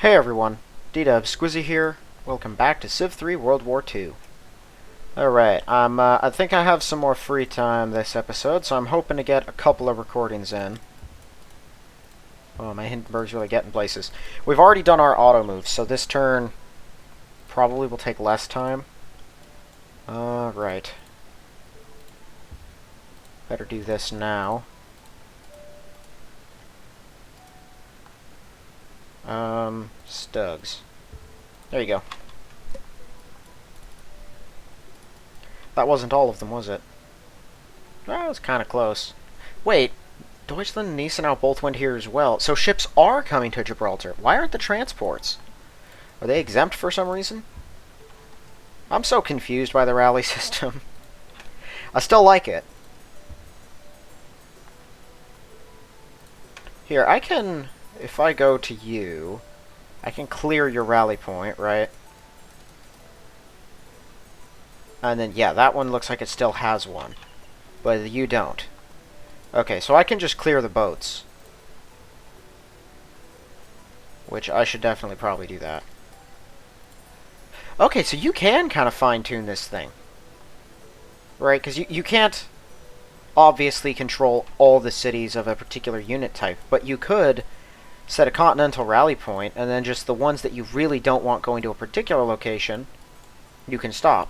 Hey everyone, D-Dub Squizzy here. Welcome back to Civ 3 World War II. Alright, I think I have some more free time this episode, so I'm hoping to get a couple of recordings in. Oh, my Hindenburg's really getting places. We've already done our auto moves, so this turn probably will take less time. Alright. Better do this now. Stugs. There you go. That wasn't all of them, was it? That was kind of close. Wait, Deutschland and Gneisenau both went here as well. So ships are coming to Gibraltar. Why aren't the transports? Are they exempt for some reason? I'm so confused by the rally system. I still like it. Here, I can... If I go to you, I can clear your rally point, right? And then, yeah, that one looks like it still has one. But you don't. Okay, so I can just clear the boats. Which I should definitely probably do that. Okay, so you can kind of fine-tune this thing. Right, because you can't obviously control all the cities of a particular unit type, but you could set a continental rally point, and then just the ones that you really don't want going to a particular location, you can stop.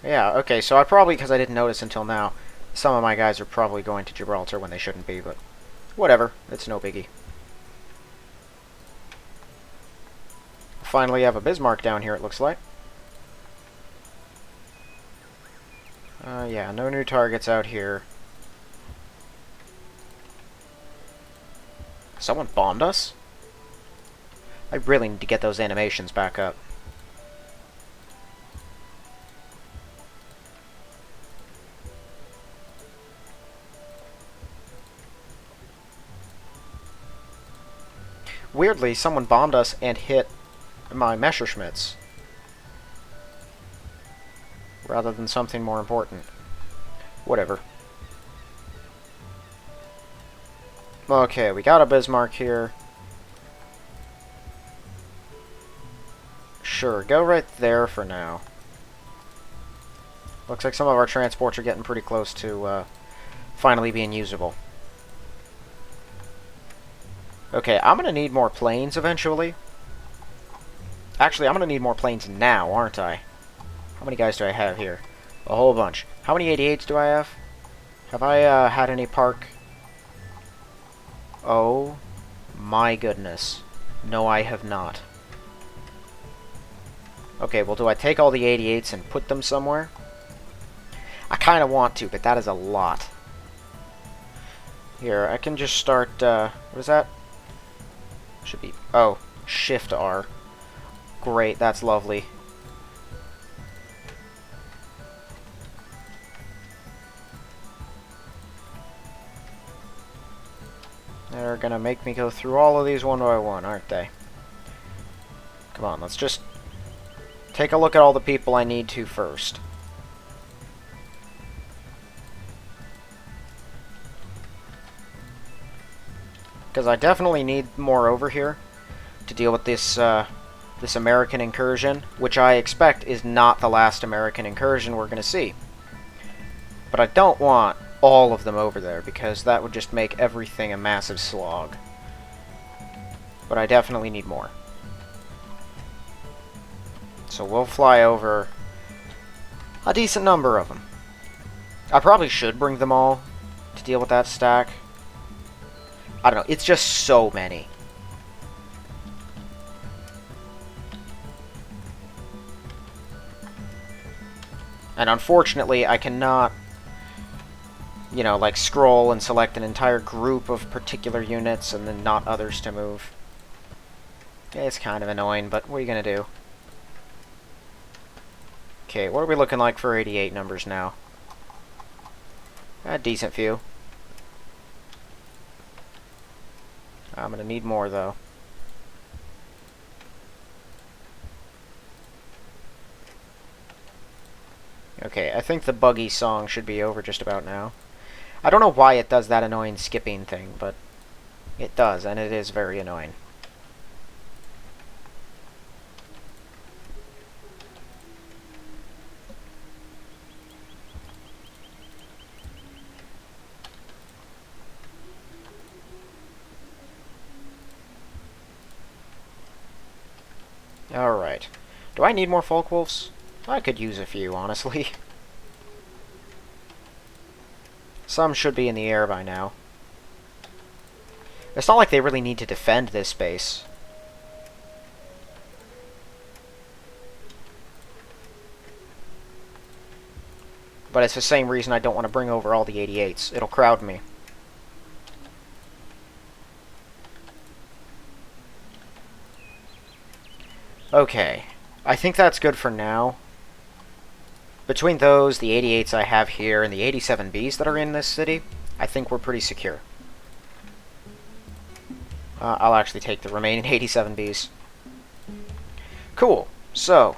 Yeah, okay, so I probably, because I didn't notice until now, some of my guys are probably going to Gibraltar when they shouldn't be, but whatever, it's no biggie. Finally have a Bismarck down here, it looks like. Yeah, no new targets out here. Someone bombed us? I really need to get those animations back up. Weirdly, someone bombed us and hit my Messerschmitts. Rather than something more important. Whatever. Okay, we got a Bismarck here. Sure, go right there for now. Looks like some of our transports are getting pretty close to finally being usable. Okay, I'm going to need more planes eventually. Actually, I'm going to need more planes now, aren't I? How many guys do I have here? A whole bunch. How many 88s do I have? Have I had any park? Oh my goodness. No, I have not. Okay, well, do I take all the 88s and put them somewhere? I kind of want to, but that is a lot. Here, I can just start, what is that? Should be, oh, Shift R. Great, that's lovely. They're gonna make me go through all of these one by one, aren't they? Come on, let's just take a look at all the people I need to first. Because I definitely need more over here to deal with this this American incursion, which I expect is not the last American incursion we're going to see. But I don't want all of them over there, because that would just make everything a massive slog. But I definitely need more. So we'll fly over a decent number of them. I probably should bring them all to deal with that stack. I don't know, it's just so many. And unfortunately, I cannot, you know, like scroll and select an entire group of particular units and then not others to move. It's kind of annoying, but what are you going to do? Okay, what are we looking like for 88 numbers now? A decent few. I'm going to need more, though. Okay, I think the buggy song should be over just about now. I don't know why it does that annoying skipping thing, but it does, and it is very annoying. Alright. Do I need more folk wolves? I could use a few, honestly. Some should be in the air by now. It's not like they really need to defend this base. But it's the same reason I don't want to bring over all the 88s. It'll crowd me. Okay. I think that's good for now. Between those, the 88s I have here, and the 87Bs that are in this city, I think we're pretty secure. I'll actually take the remaining 87Bs. Cool. So.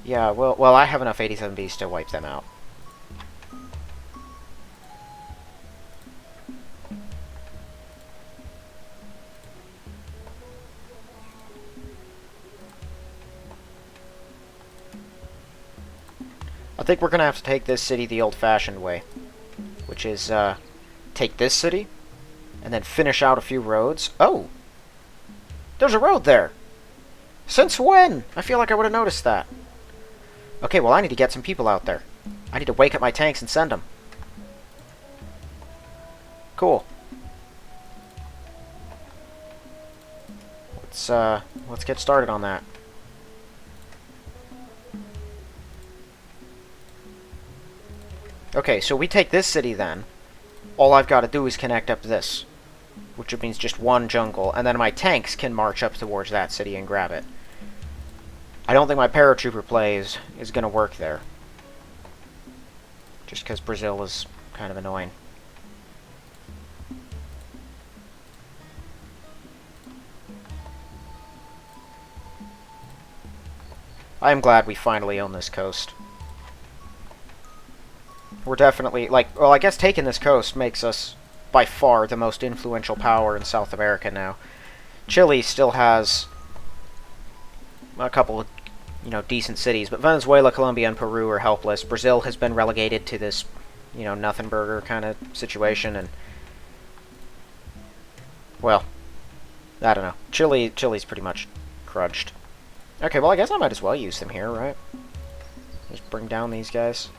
Yeah, well, I have enough 87Bs to wipe them out. I think we're going to have to take this city the old-fashioned way, which is, take this city, and then finish out a few roads. Oh! There's a road there! Since when? I feel like I would have noticed that. Okay, well, I need to get some people out there. I need to wake up my tanks and send them. Cool. Let's get started on that. Okay, so we take this city then. All I've got to do is connect up this, which means just one jungle, and then my tanks can march up towards that city and grab it. I don't think my paratrooper play is going to work there. Just because Brazil is kind of annoying. I am glad we finally own this coast. We're definitely, like, well, I guess taking this coast makes us, by far, the most influential power in South America now. Chile still has a couple of, you know, decent cities, but Venezuela, Colombia, and Peru are helpless. Brazil has been relegated to this, you know, nothing burger kind of situation, and, well, I don't know. Chile's pretty much crudged. Okay, well, I guess I might as well use them here, right? Just bring down these guys.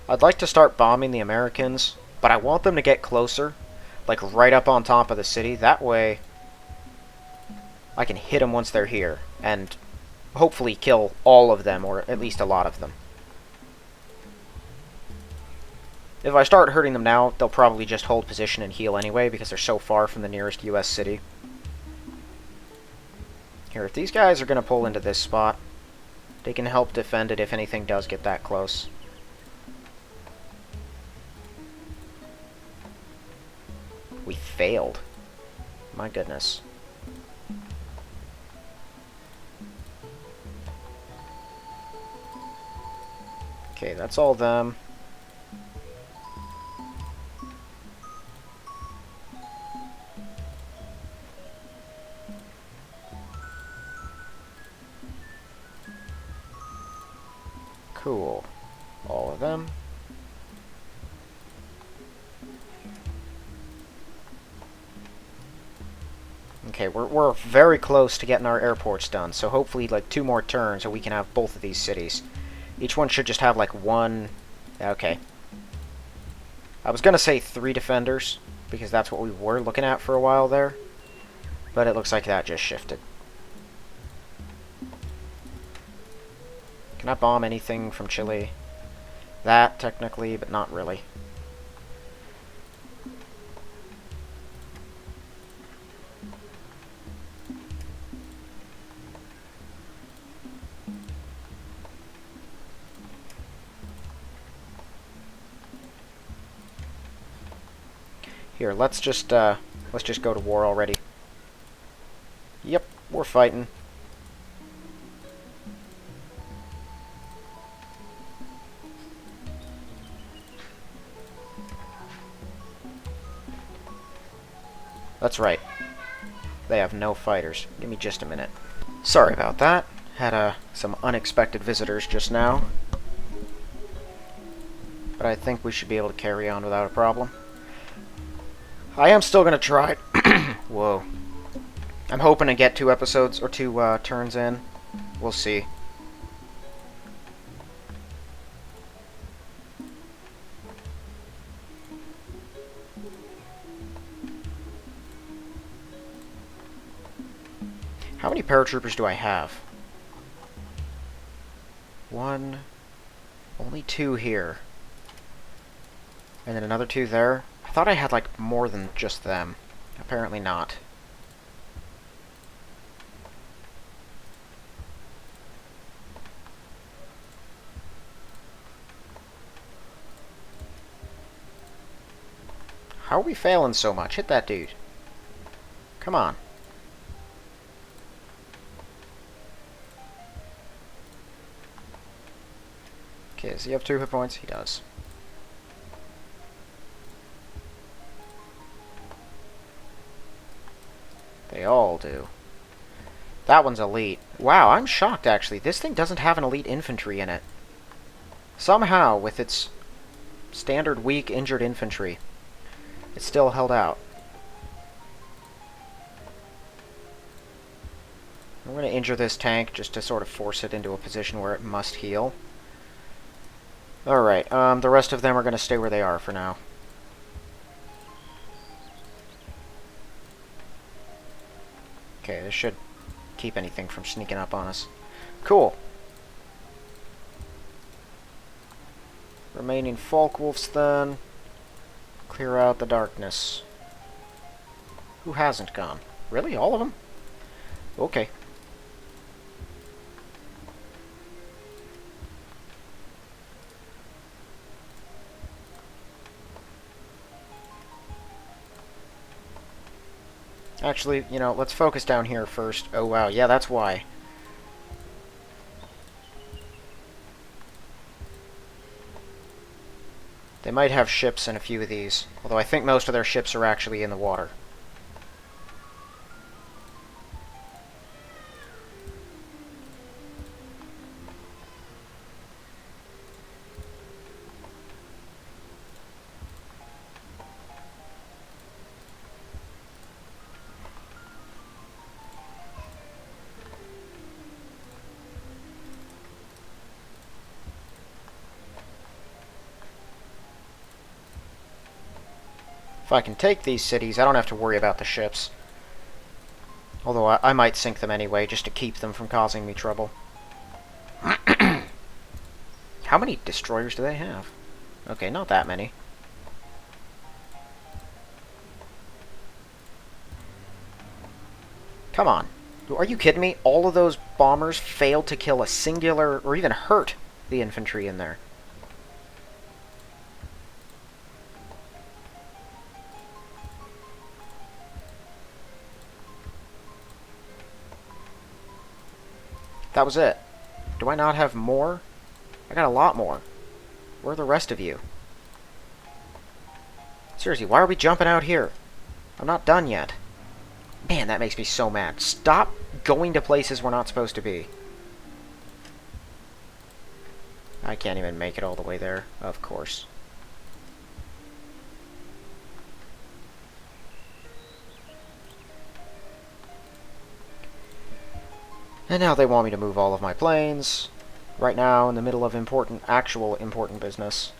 I'd like to start bombing the Americans, but I want them to get closer, like right up on top of the city. That way, I can hit them once they're here, and hopefully kill all of them, or at least a lot of them. If I start hurting them now, they'll probably just hold position and heal anyway, because they're so far from the nearest US city. Here, if these guys are going to pull into this spot, they can help defend it if anything does get that close. We failed. My goodness. Okay, that's all them. Cool. All of them. Okay, we're very close to getting our airports done, so hopefully, like, 2 more turns, and we can have both of these cities. Each one should just have, like, 1... Okay. I was gonna say 3 defenders, because that's what we were looking at for a while there. But it looks like that just shifted. Can I bomb anything from Chile? That, technically, but not really. Here, let's just go to war already. Yep, we're fighting. That's right. They have no fighters. Give me just a minute. Sorry about that. Had some unexpected visitors just now. But I think we should be able to carry on without a problem. I am still going to try Whoa. I'm hoping to get 2 episodes or 2 turns in. We'll see. How many paratroopers do I have? 1. Only 2 here. And then another 2 there. I thought I had, like, more than just them. Apparently not. How are we failing so much? Hit that dude. Come on. Okay, does he have 2 hit points? He does. They all do. That one's elite. Wow, I'm shocked, actually. This thing doesn't have an elite infantry in it. Somehow, with its standard weak, injured infantry, it's still held out. I'm going to injure this tank just to sort of force it into a position where it must heal. Alright, the rest of them are going to stay where they are for now. Okay, this should keep anything from sneaking up on us. Cool. Remaining Falkwolves, then. Clear out the darkness. Who hasn't gone? Really? All of them? Okay. Actually, you know, let's focus down here first. Oh, wow. Yeah, that's why. They might have ships in a few of these, although I think most of their ships are actually in the water. If I can take these cities, I don't have to worry about the ships. Although I might sink them anyway, just to keep them from causing me trouble. How many destroyers do they have? Okay, not that many. Come on. Are you kidding me? All of those bombers failed to kill a singular, or even hurt the infantry in there. That was it. Do I not have more? I got a lot more. Where are the rest of you? Seriously, why are we jumping out here? I'm not done yet. Man, that makes me so mad. Stop going to places we're not supposed to be. I can't even make it all the way there, of course. And now they want me to move all of my planes. Right now, in the middle of actual important business.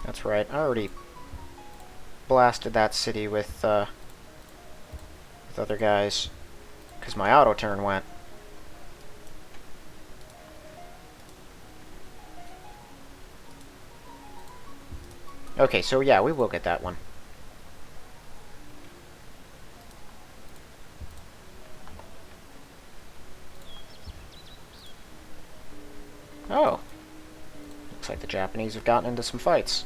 That's right, I already blasted that city with other guys. Because my auto turn went. Okay, so yeah, we will get that one. Oh. Looks like the Japanese have gotten into some fights.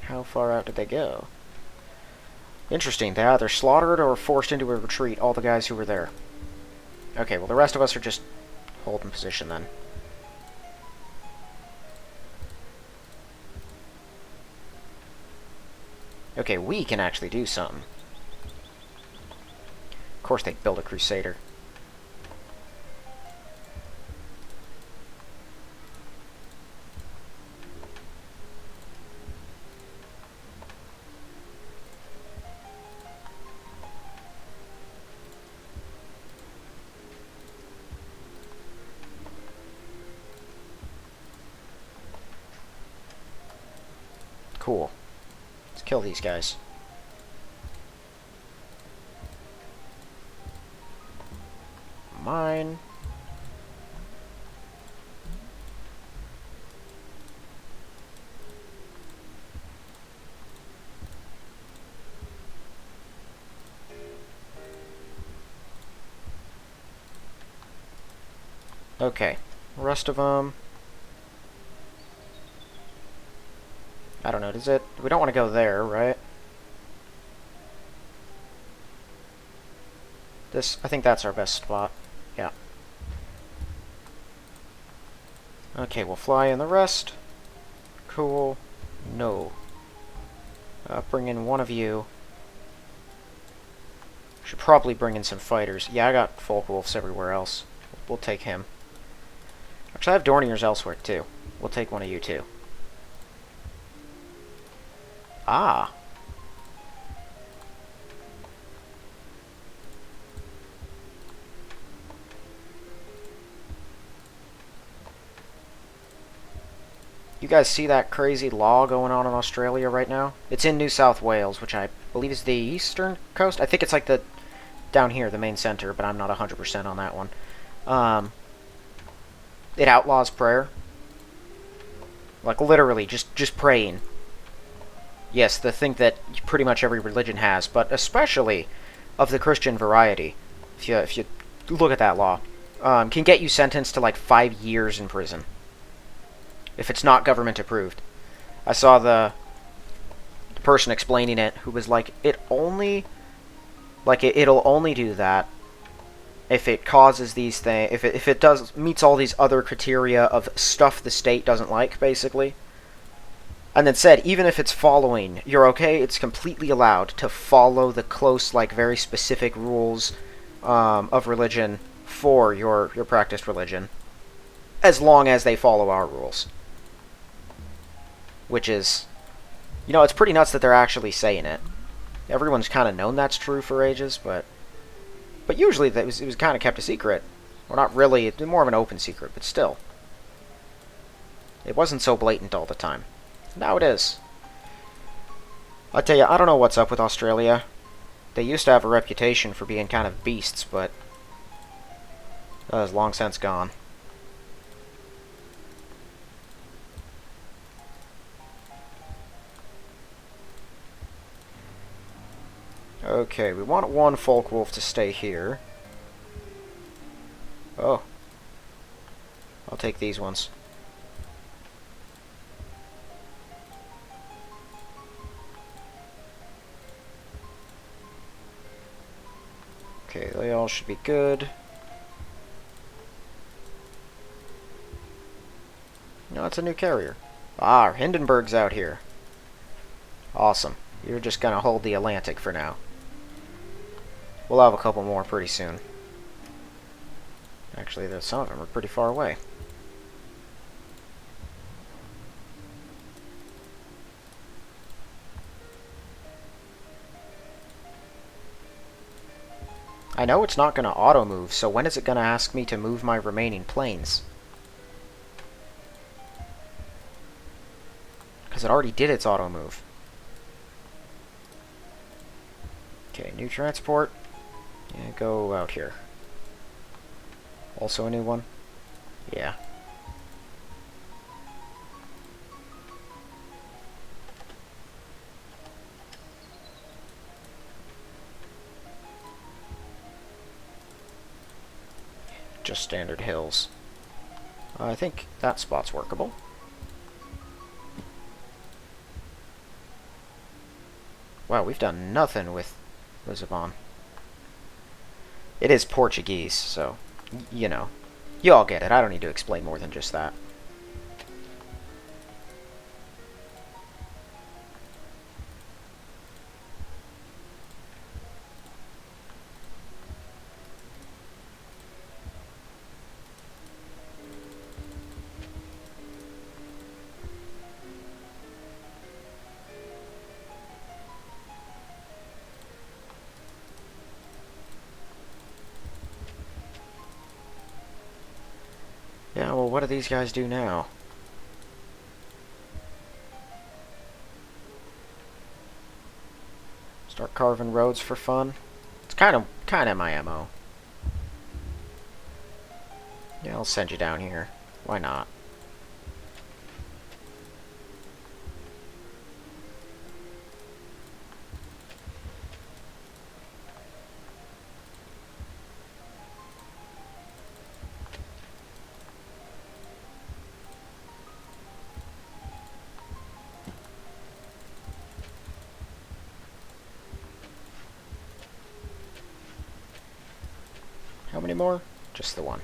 How far out did they go? Interesting, they either slaughtered or forced into a retreat all the guys who were there. Okay, well the rest of us are just holding position then. Okay, we can actually do something. Of course they build a Crusader. Cool. Let's kill these guys. Mine. Okay. The rest of them. I don't know, does it? We don't want to go there, right? This, I think that's our best spot. Yeah. Okay, we'll fly in the rest. Cool. No. Bring in one of you. Should probably bring in some fighters. Yeah, I got Folkwolves everywhere else. We'll take him. Actually, I have Dorniers elsewhere, too. We'll take one of you, too. Ah. You guys see that crazy law going on in Australia right now? It's in New South Wales, which I believe is the eastern coast. I think it's like the down here, the main center, but I'm not 100% on that one. It outlaws prayer. Like, literally, just praying. Yes, the thing that pretty much every religion has, but especially of the Christian variety, if you look at that law, can get you sentenced to like 5 years in prison if it's not government approved. I saw the person explaining it who was like, it'll only do that if it causes these things, if it does meets all these other criteria of stuff the state doesn't like, basically. And then said, even if it's following, you're okay, it's completely allowed to follow the close, like, very specific rules of religion for your practiced religion, as long as they follow our rules. Which is, you know, it's pretty nuts that they're actually saying it. Everyone's kind of known that's true for ages, but usually it was kind of kept a secret. Well, not really, it's more of an open secret, but still. It wasn't so blatant all the time. Now it is. I tell you, I don't know what's up with Australia. They used to have a reputation for being kind of beasts, but that is long since gone. Okay, we want one Folkwolf to stay here. Oh. I'll take these ones. Okay, they all should be good. No, it's a new carrier. Ah, Hindenburg's out here. Awesome. You're just gonna hold the Atlantic for now. We'll have a couple more pretty soon. Actually, some of them are pretty far away. I know it's not going to auto-move, so when is it going to ask me to move my remaining planes? Because it already did its auto-move. Okay, new transport. Yeah, go out here. Also a new one? Yeah. Just standard hills. I think that spot's workable. Wow, we've done nothing with Lisbon. It is Portuguese, so, you know. You all get it. I don't need to explain more than just that. what do these guys do now? Start carving roads for fun. It's kind of my MO. Yeah, I'll send you down here. Why not? How many more? Just the one.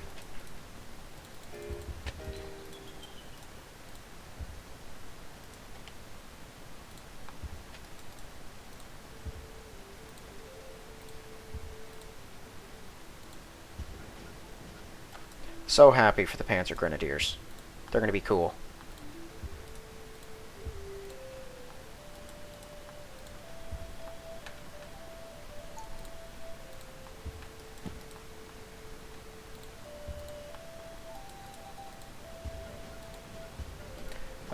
So happy for the Panzer Grenadiers. They're gonna be cool.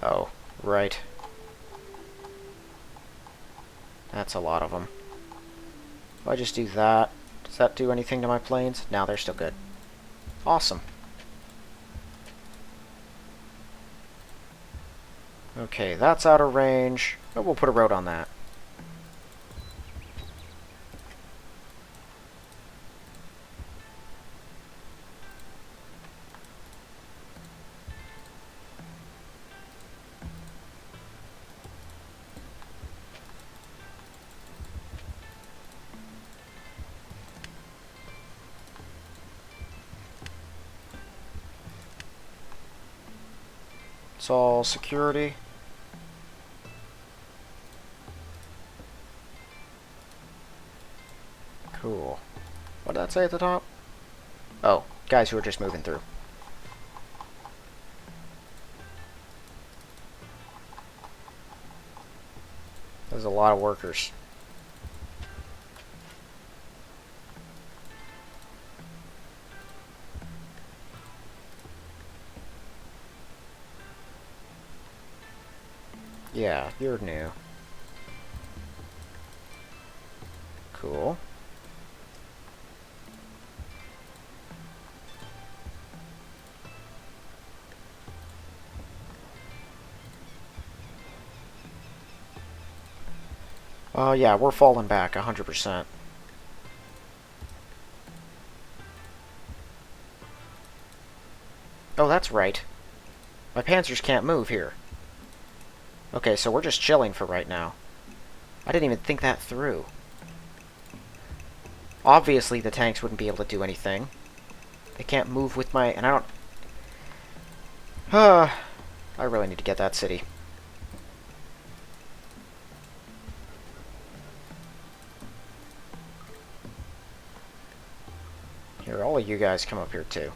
Oh, right. That's a lot of them. If I just do that, does that do anything to my planes? No, they're still good. Awesome. Okay, that's out of range, but we'll put a road on that. It's all security. Cool. What did that say at the top? Oh, guys who are just moving through. There's a lot of workers. Yeah, you're new. Cool. Yeah, we're falling back 100%. Oh, that's right. My panzers can't move here. Okay, so we're just chilling for right now. I didn't even think that through. Obviously, the tanks wouldn't be able to do anything. They can't move with my... And I don't... I really need to get that city. Here, all of you guys come up here, too.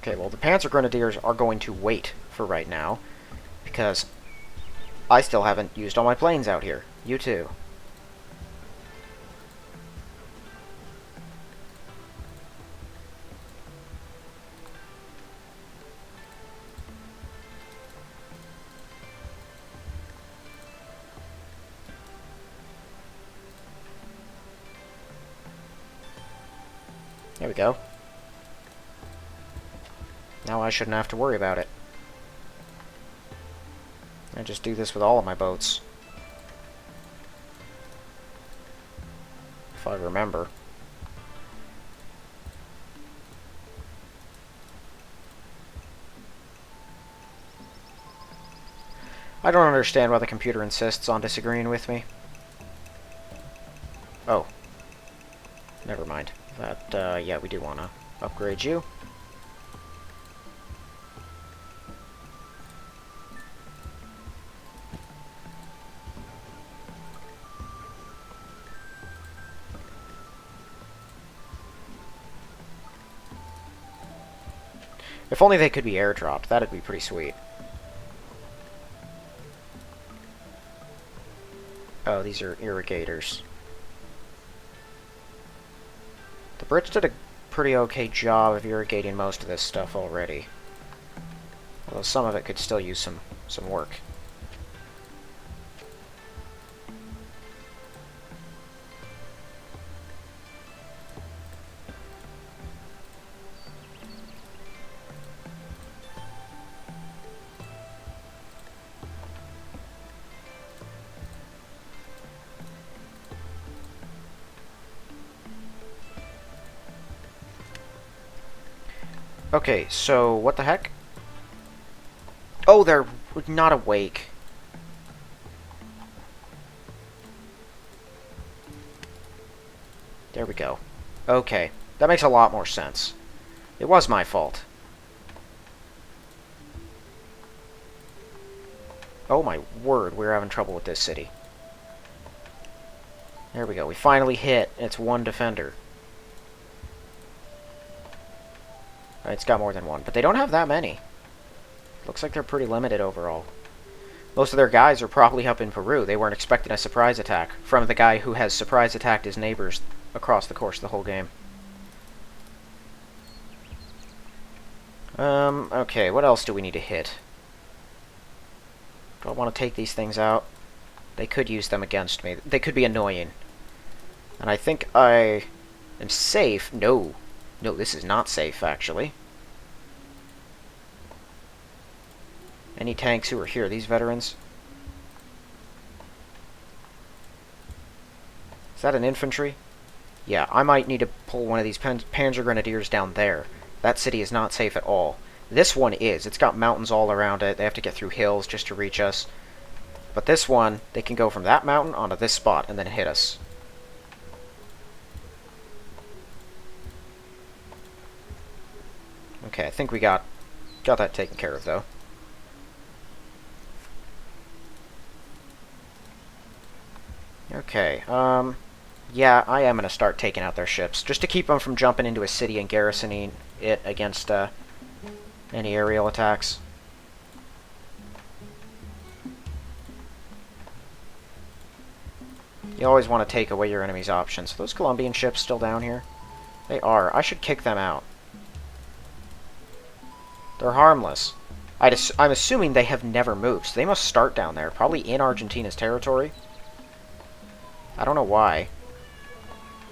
Okay, well, the Panzer Grenadiers are going to wait for right now, because I still haven't used all my planes out here. You too. There we go. Now I shouldn't have to worry about it. I just do this with all of my boats. If I remember. I don't understand why the computer insists on disagreeing with me. Oh. Never mind. That, yeah, we do want to upgrade you. If only they could be airdropped, that'd be pretty sweet. Oh, these are irrigators. The Brits did a pretty okay job of irrigating most of this stuff already. Although some of it could still use some work. Okay, so what the heck? Oh, they're not awake. There we go. Okay, that makes a lot more sense. It was my fault. Oh my word, we're having trouble with this city. There we go, we finally hit. It's one defender. It's got more than one, but they don't have that many. Looks like they're pretty limited overall. Most of their guys are probably up in Peru. They weren't expecting a surprise attack from the guy who has surprise attacked his neighbors across the course of the whole game. Okay, what else do we need to hit? Do I want to take these things out? They could use them against me. They could be annoying. And I think I am safe. No. No, this is not safe, actually. Any tanks who are here? These veterans? Is that an infantry? Yeah, I might need to pull one of these Panzer Grenadiers down there. That city is not safe at all. This one is. It's got mountains all around it. They have to get through hills just to reach us. But this one, they can go from that mountain onto this spot and then hit us. Okay, I think we got that taken care of, though. Okay, yeah, I am going to start taking out their ships, just to keep them from jumping into a city and garrisoning it against, any aerial attacks. You always want to take away your enemy's options. Are those Colombian ships still down here? They are. I should kick them out. They're harmless. I'm assuming they have never moved, so they must start down there, probably in Argentina's territory. I don't know why.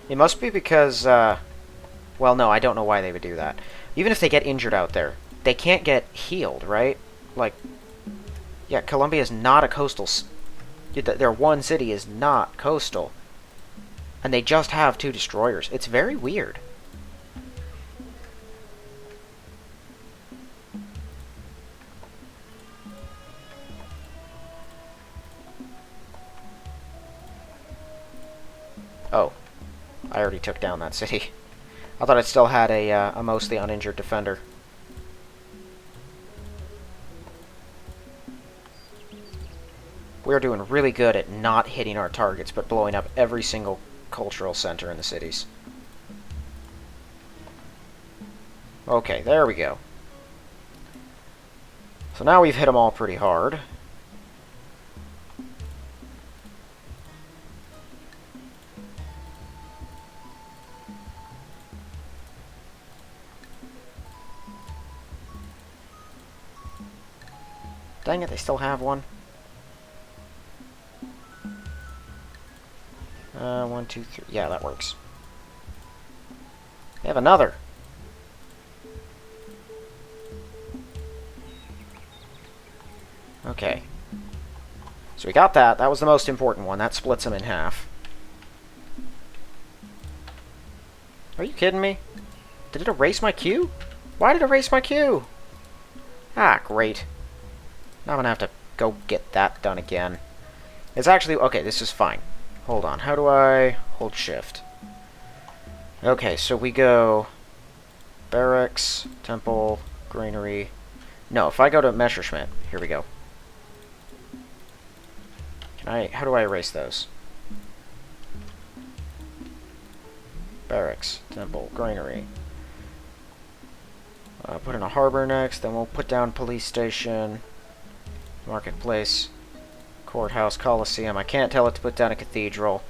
It must be because, well, no, I don't know why they would do that. Even if they get injured out there, they can't get healed, right? Like, yeah, Colombia is not a coastal... Their one city is not coastal. And they just have 2 destroyers. It's very weird. Oh. I already took down that city. I thought it still had a mostly uninjured defender. We're doing really good at not hitting our targets, but blowing up every single cultural center in the cities. Okay, there we go. So now we've hit them all pretty hard. Dang it, they still have one. 1, 2, 3. Yeah, that works. They have another. Okay. So we got that. That was the most important one. That splits them in half. Are you kidding me? Did it erase my queue? Why did it erase my queue? Ah, great. Now I'm gonna have to go get that done again. It's actually... Okay, this is fine. Hold on. How do I hold shift? Okay, so we go... Barracks, temple, granary... No, if I go to Messerschmitt... Here we go. How do I erase those? Barracks, temple, granary. Put in a harbor next, then we'll put down police station, marketplace, Courthouse, Coliseum. I can't tell it to put down a cathedral.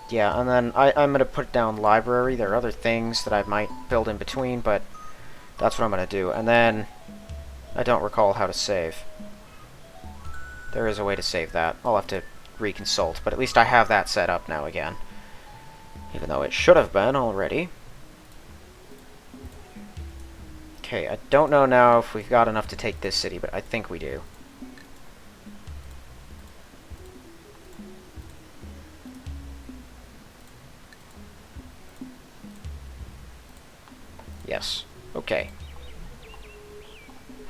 Yeah, and then I'm going to put down library. There are other things that I might build in between, but that's what I'm going to do. And then I don't recall how to save. There is a way to save that. I'll have to reconsult, but at least I have that set up now again. Even though it should have been already. Okay, I don't know now if we've got enough to take this city, but I think we do. Yes. Okay.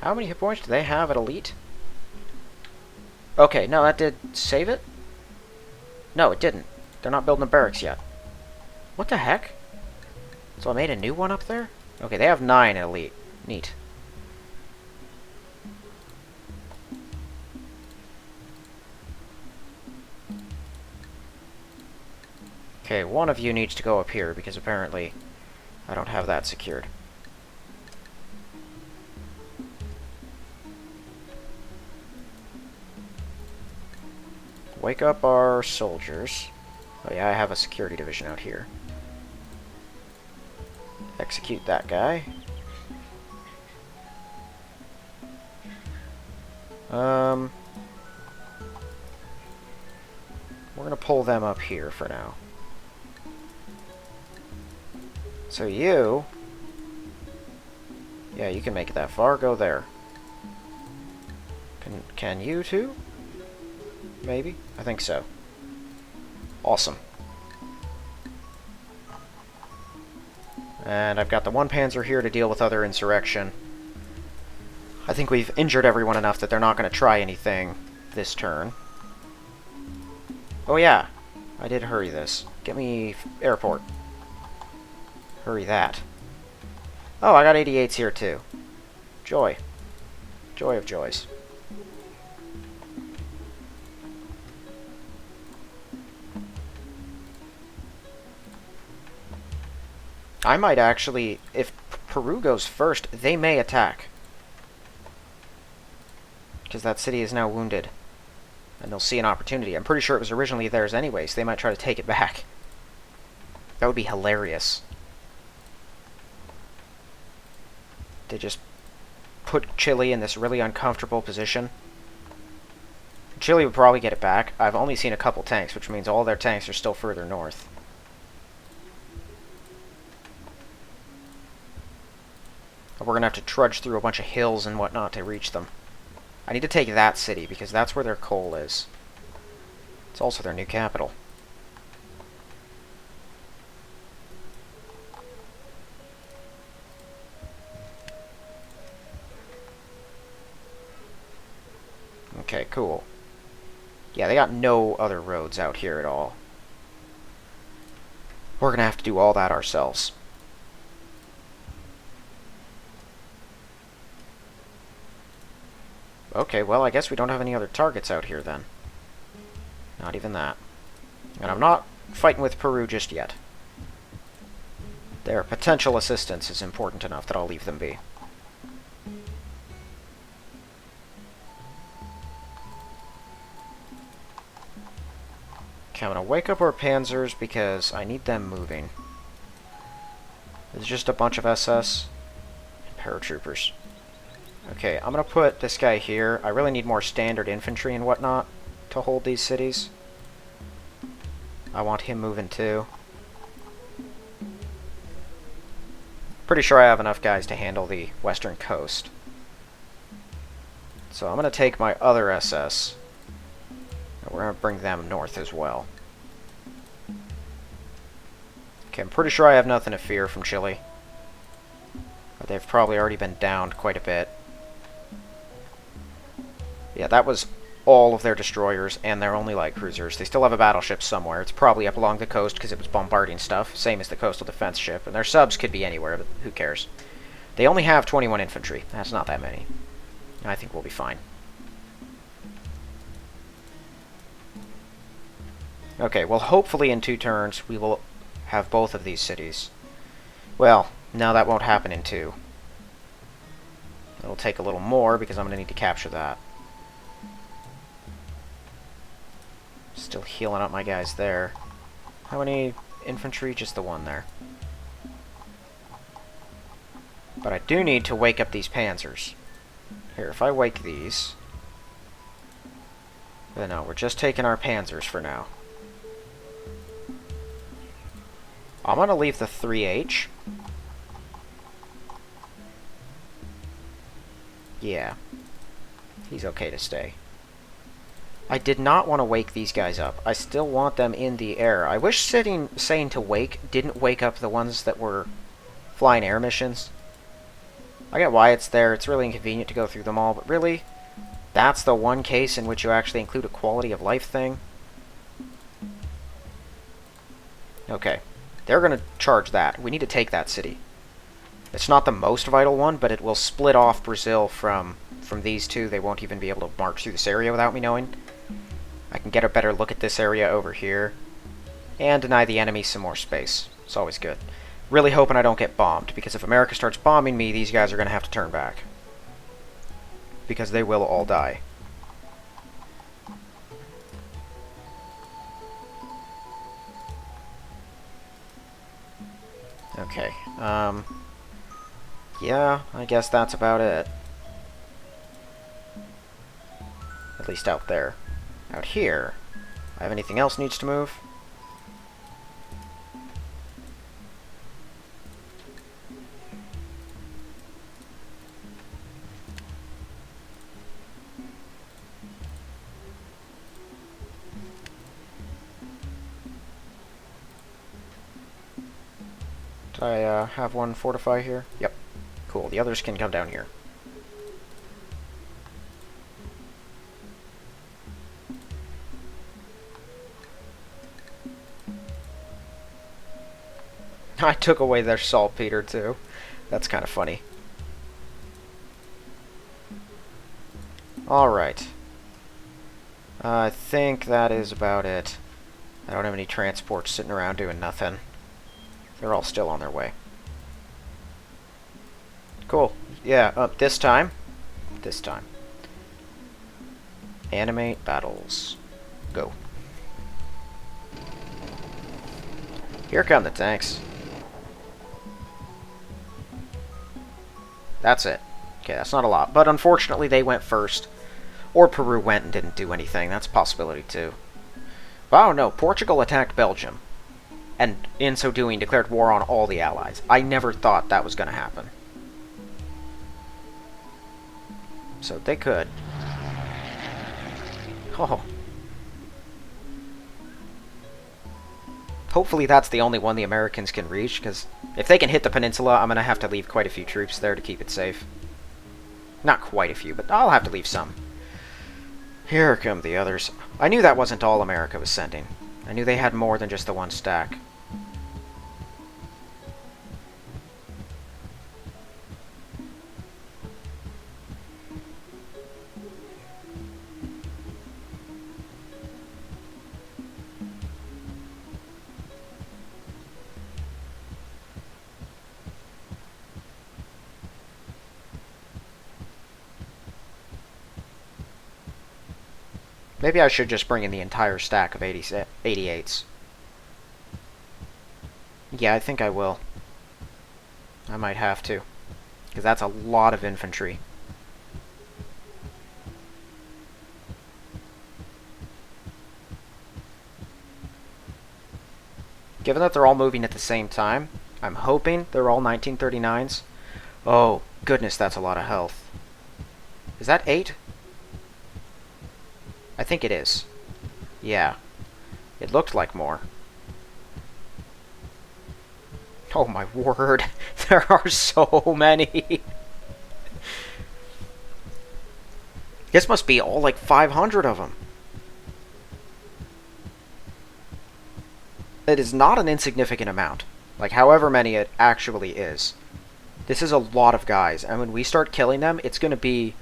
How many hit points do they have at Elite? Okay, no, that did save it? No, it didn't. They're not building the barracks yet. What the heck? So I made a new one up there? Okay, they have 9 at Elite. Neat. Okay, one of you needs to go up here, because apparently I don't have that secured. Wake up our soldiers. Oh yeah, I have a security division out here. Execute that guy. We're gonna pull them up here for now. So you... Yeah, you can make it that far. Go there. Can you too? Maybe? I think so. Awesome. And I've got the 1 Panzer here to deal with other insurrection. I think we've injured everyone enough that they're not going to try anything this turn. Oh yeah, I did hurry this. Get me airport. Hurry that. Oh, I got 88s here too. Joy. Joy of joys. I might actually, if Peru goes first, they may attack. Because that city is now wounded. And they'll see an opportunity. I'm pretty sure it was originally theirs anyway, so they might try to take it back. That would be hilarious. They just put Chile in this really uncomfortable position. Chile would probably get it back. I've only seen a couple tanks, which means all their tanks are still further north. We're going to have to trudge through a bunch of hills and whatnot to reach them. I need to take that city, because that's where their coal is. It's also their new capital. Okay, cool. Yeah, they got no other roads out here at all. We're going to have to do all that ourselves. Okay, well, I guess we don't have any other targets out here, then. Not even that. And I'm not fighting with Peru just yet. Their potential assistance is important enough that I'll leave them be. Okay, I'm going to wake up our panzers because I need them moving. There's just a bunch of SS and paratroopers. Okay, I'm going to put this guy here. I really need more standard infantry and whatnot to hold these cities. I want him moving too. Pretty sure I have enough guys to handle the western coast. So I'm going to take my other SS, and we're going to bring them north as well. Okay, I'm pretty sure I have nothing to fear from Chile. But they've probably already been downed quite a bit. Yeah, that was all of their destroyers and their only light cruisers. They still have a battleship somewhere. It's probably up along the coast because it was bombarding stuff, same as the coastal defense ship. And their subs could be anywhere, but who cares? They only have 21 infantry. That's not that many. I think we'll be fine. Okay, well, hopefully in 2 turns we will have both of these cities. Well, No, that won't happen in 2. It'll take a little more because I'm going to need to capture that. Still healing up my guys there. How many infantry? Just the one there. But I do need to wake up these panzers. Here, if I wake these... But no, we're just taking our panzers for now. I'm going to leave the 3H. Yeah. He's okay to stay. I did not want to wake these guys up. I still want them in the air. I wish saying to wake didn't wake up the ones that were flying air missions. I get why it's there. It's really inconvenient to go through them all, but really, that's the one case in which you actually include a quality of life thing. Okay. They're going to charge that. We need to take that city. It's not the most vital one, but it will split off Brazil from these two. They won't even be able to march through this area without me knowing. I can get a better look at this area over here. And deny the enemy some more space. It's always good. Really hoping I don't get bombed, because if America starts bombing me, these guys are going to have to turn back. Because they will all die. Okay, yeah, I guess that's about it. At least out there. Out here, I have anything else needs to move? Did I have one fortify here? Yep. Cool, the others can come down here. I took away their saltpeter too. That's kind of funny. Alright. I think that is about it. I don't have any transports sitting around doing nothing. They're all still on their way. Cool. Yeah, this time. This time. Animate battles. Go. Here come the tanks. That's it. Okay, that's not a lot. But unfortunately, they went first. Or Peru went and didn't do anything. That's a possibility, too. Oh, no. Portugal attacked Belgium. And in so doing, declared war on all the Allies. I never thought that was going to happen. So they could. Oh. Hopefully that's the only one the Americans can reach, because if they can hit the peninsula, I'm going to have to leave quite a few troops there to keep it safe. Not quite a few, but I'll have to leave some. Here come the others. I knew that wasn't all America was sending. I knew they had more than just the one stack. Maybe I should just bring in the entire stack of 88s. Yeah, I think I will. I might have to. Because that's a lot of infantry. Given that they're all moving at the same time, I'm hoping they're all 1939s. Oh, goodness, that's a lot of health. Is that 8? I think it is. Yeah. It looked like more. Oh my word. There are so many. This must be all like 500 of them. It is not an insignificant amount. Like however many it actually is. This is a lot of guys. And when we start killing them, it's going to be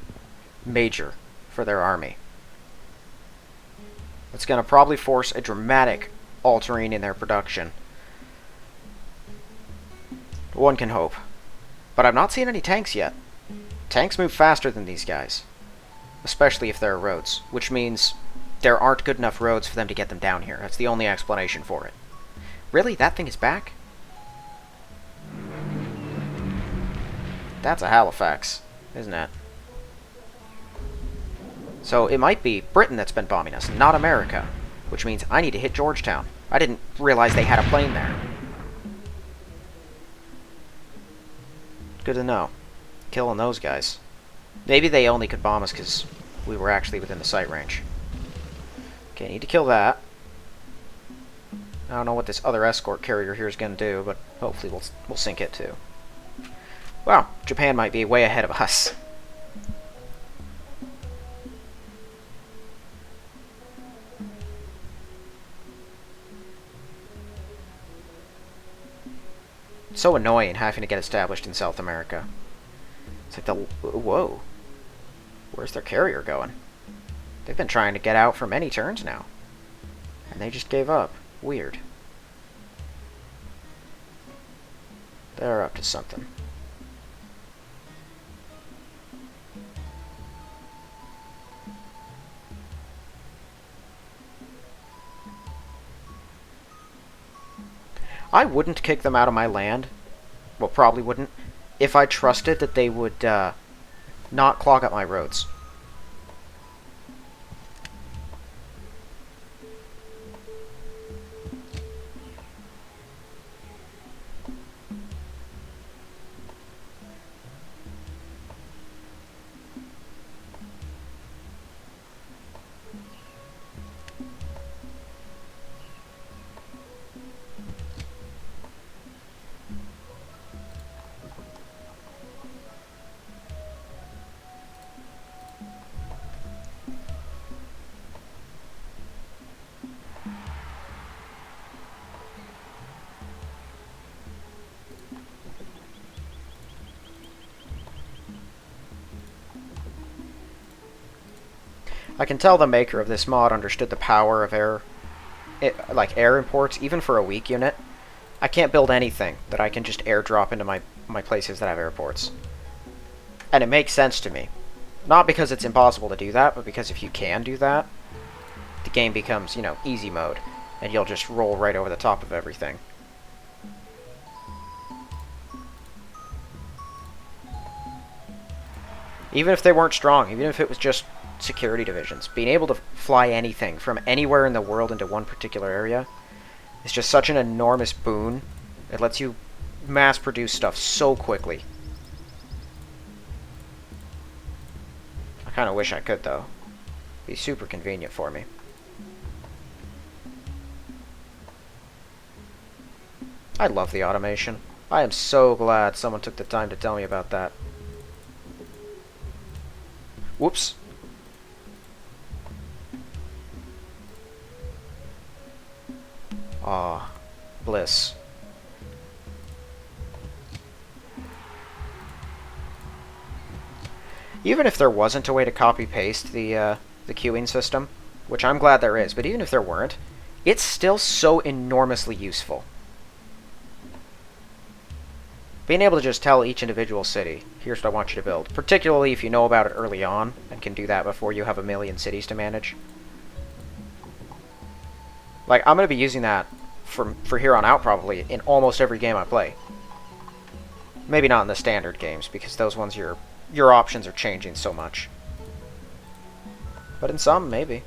major for their army. It's going to probably force a dramatic altering in their production. One can hope. But I've not seen any tanks yet. Tanks move faster than these guys. Especially if there are roads. Which means there aren't good enough roads for them to get them down here. That's the only explanation for it. Really? That thing is back? That's a Halifax, isn't it? So it might be Britain that's been bombing us, not America. Which means I need to hit Georgetown. I didn't realize they had a plane there. Good to know. Killing those guys. Maybe they only could bomb us because we were actually within the sight range. Okay, need to kill that. I don't know what this other escort carrier here is going to do, but hopefully we'll sink it too. Wow, Japan might be way ahead of us. It's so annoying having to get established in South America. It's like the... Whoa. Where's their carrier going? They've been trying to get out for many turns now. And they just gave up. Weird. They're up to something. I wouldn't kick them out of my land. Well, probably wouldn't. If I trusted that they would not clog up my roads. I can tell the maker of this mod understood the power of air imports, even for a weak unit. I can't build anything that I can just airdrop into my places that have airports. And it makes sense to me. Not because it's impossible to do that, but because if you can do that, the game becomes, you know, easy mode, and you'll just roll right over the top of everything. Even if they weren't strong, even if it was just security divisions, being able to fly anything from anywhere in the world into one particular area is just such an enormous boon. It lets you mass produce stuff so quickly. I kind of wish I could, though. It'd be super convenient for me. I love the automation. I am so glad someone took the time to tell me about that. Whoops. Aw, bliss. Even if there wasn't a way to copy-paste the queuing system, which I'm glad there is, but even if there weren't, it's still so enormously useful. Being able to just tell each individual city, here's what I want you to build, particularly if you know about it early on, and can do that before you have a million cities to manage. Like, I'm going to be using that for here on out, probably, in almost every game I play. Maybe not in the standard games, because those ones, your options are changing so much. But in some, maybe.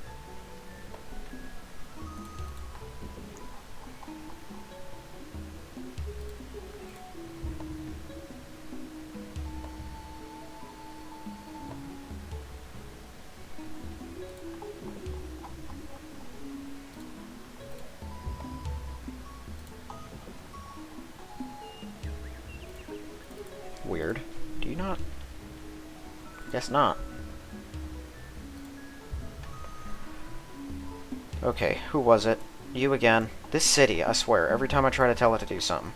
Weird. Do you not? Guess not. Okay, who was it? You again. This city, I swear, every time I try to tell it to do something.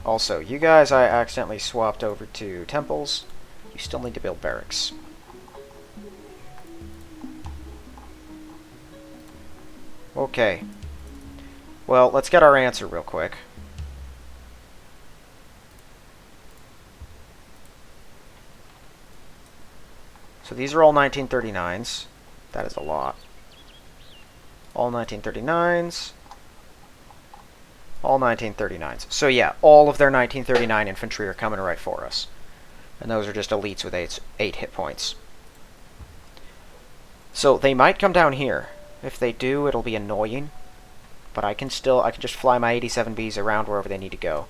Also, you guys I accidentally swapped over to temples. You still need to build barracks. Okay. Well, let's get our answer real quick. So these are all 1939s. That is a lot. All 1939s. All 1939s. So yeah, all of their 1939 infantry are coming right for us. And those are just elites with 8 hit points. So they might come down here. If they do, it'll be annoying. But I can just fly my 87Bs around wherever they need to go.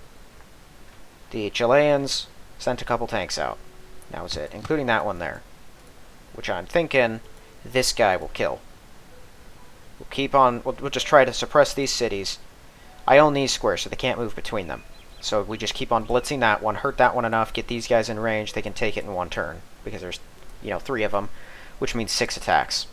The Chileans sent a couple tanks out. That was it, including that one there. Which I'm thinking this guy will kill. We'll keep on, we'll just try to suppress these cities. I own these squares, so they can't move between them. So we just keep on blitzing that one, hurt that one enough, get these guys in range, they can take it in one turn. Because there's, 3 of them, which means 6 attacks.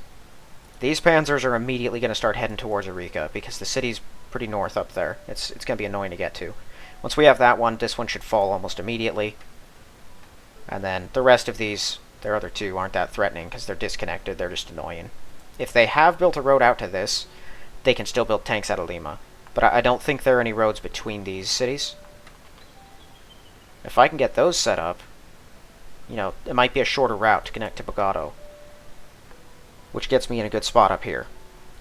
These panzers are immediately going to start heading towards Arica, because the city's pretty north up there. It's going to be annoying to get to. Once we have that one, this one should fall almost immediately. And then the rest of these, their other 2, aren't that threatening, because they're disconnected, they're just annoying. If they have built a road out to this, they can still build tanks out of Lima. But I don't think there are any roads between these cities. If I can get those set up, it might be a shorter route to connect to Bogotá. Which gets me in a good spot up here.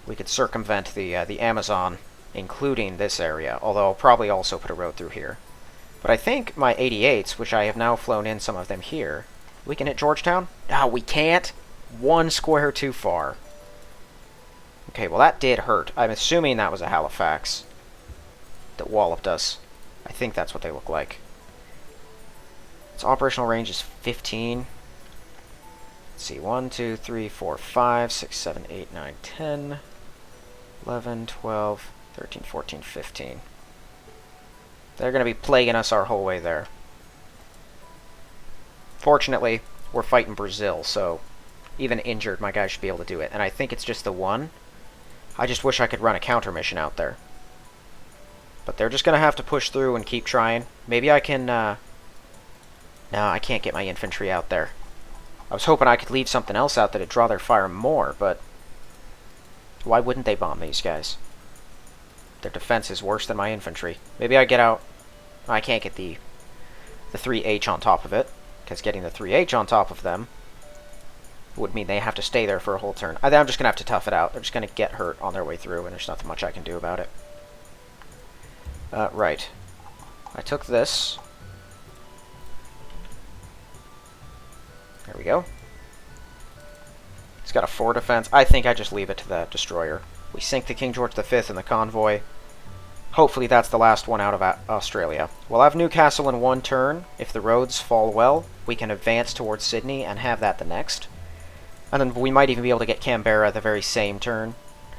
We could circumvent the Amazon, including this area, although I'll probably also put a road through here. But I think my 88s, which I have now flown in some of them here, we can hit Georgetown? No, we can't. 1 square too far. Okay, well that did hurt. I'm assuming that was a Halifax that walloped us. I think that's what they look like. Its operational range is 15. Let's see, 1, 2, 3, 4, 5, 6, 7, 8, 9, 10, 11, 12, 13, 14, 15. They're going to be plaguing us our whole way there. Fortunately, we're fighting Brazil, so even injured, my guys should be able to do it. And I think it's just the one. I just wish I could run a counter mission out there. But they're just going to have to push through and keep trying. Maybe I can... No, I can't get my infantry out there. I was hoping I could leave something else out that'd draw their fire more, but... Why wouldn't they bomb these guys? Their defense is worse than my infantry. Maybe I get out... I can't get the 3H on top of it, because getting the 3H on top of them would mean they have to stay there for a whole turn. I'm just going to have to tough it out. They're just going to get hurt on their way through, and there's nothing much I can do about it. Right. I took this. There we go. It's got a 4 defense. I think I just leave it to that destroyer. We sink the King George V in the convoy. Hopefully that's the last one out of Australia. We'll have Newcastle in 1 turn. If the roads fall well, we can advance towards Sydney and have that the next. And then we might even be able to get Canberra the very same turn.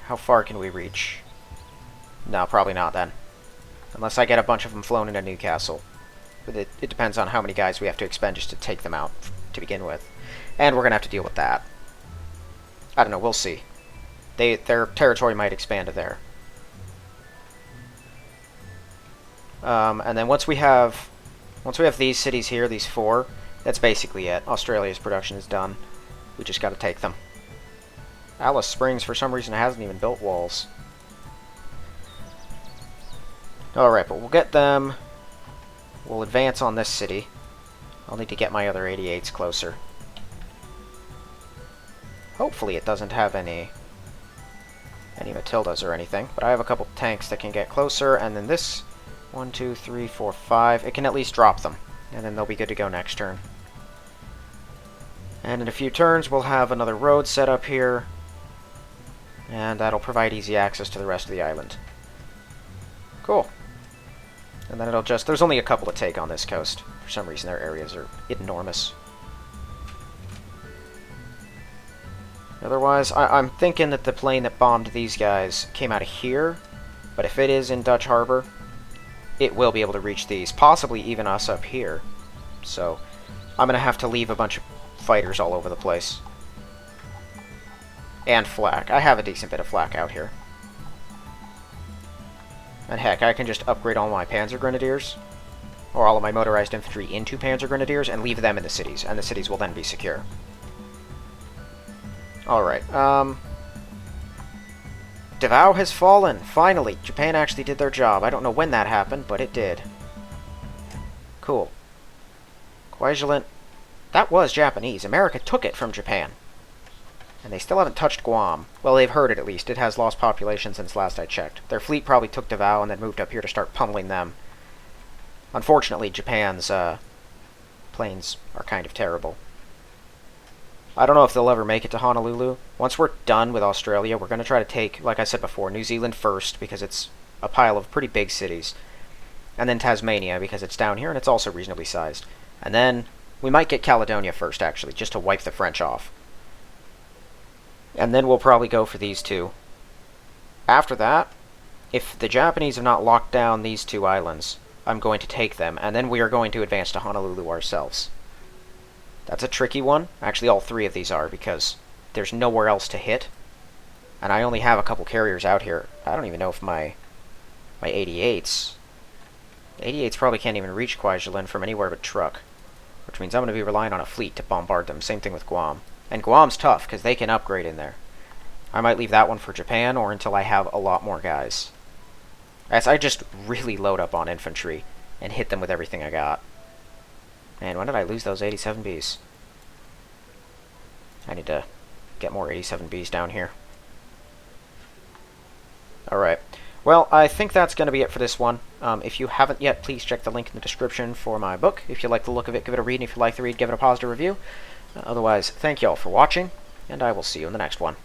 How far can we reach? No, probably not then. Unless I get a bunch of them flown into Newcastle. But it depends on how many guys we have to expend just to take them out to begin with. And we're going to have to deal with that. I don't know, we'll see. Their territory might expand to there. And then once we have these cities here, these 4, that's basically it. Australia's production is done. We just got to take them. Alice Springs, for some reason, hasn't even built walls. Alright, but we'll get them. We'll advance on this city. I'll need to get my other 88s closer. Hopefully it doesn't have any Matildas or anything, but I have a couple tanks that can get closer, and then this 1, 2, 3, 4, 5, it can at least drop them, and then they'll be good to go next turn. And in a few turns, we'll have another road set up here, and that'll provide easy access to the rest of the island. Cool. And then it'll just... There's only a couple to take on this coast. For some reason, their areas are enormous. Otherwise, I'm thinking that the plane that bombed these guys came out of here, but if it is in Dutch Harbor, it will be able to reach these, possibly even us up here. So, I'm going to have to leave a bunch of fighters all over the place. And flak. I have a decent bit of flak out here. And heck, I can just upgrade all my Panzer Grenadiers, or all of my motorized infantry into Panzer Grenadiers, and leave them in the cities, and the cities will then be secure. Alright, Davao has fallen, finally! Japan actually did their job. I don't know when that happened, but it did. Cool. Kwajalein That was Japanese. America took it from Japan. And they still haven't touched Guam. Well, they've heard it at least. It has lost population since last I checked. Their fleet probably took Davao and then moved up here to start pummeling them. Unfortunately, Japan's planes are kind of terrible. I don't know if they'll ever make it to Honolulu. Once we're done with Australia, we're going to try to take, like I said before, New Zealand first, because it's a pile of pretty big cities. And then Tasmania, because it's down here and it's also reasonably sized. And then we might get Caledonia first, actually, just to wipe the French off. And then we'll probably go for these two. After that, if the Japanese have not locked down these two islands, I'm going to take them, and then we are going to advance to Honolulu ourselves. That's a tricky one. Actually, all three of these are, because there's nowhere else to hit. And I only have a couple carriers out here. I don't even know if my 88s... 88s probably can't even reach Kwajalein from anywhere but truck. Which means I'm going to be relying on a fleet to bombard them. Same thing with Guam. And Guam's tough, because they can upgrade in there. I might leave that one for Japan, or until I have a lot more guys. As I just really load up on infantry, and hit them with everything I got. Man, when did I lose those 87Bs? I need to get more 87Bs down here. Alright. Well, I think that's going to be it for this one. If you haven't yet, please check the link in the description for my book. If you like the look of it, give it a read. And if you like the read, give it a positive review. Otherwise, thank you all for watching, and I will see you in the next one.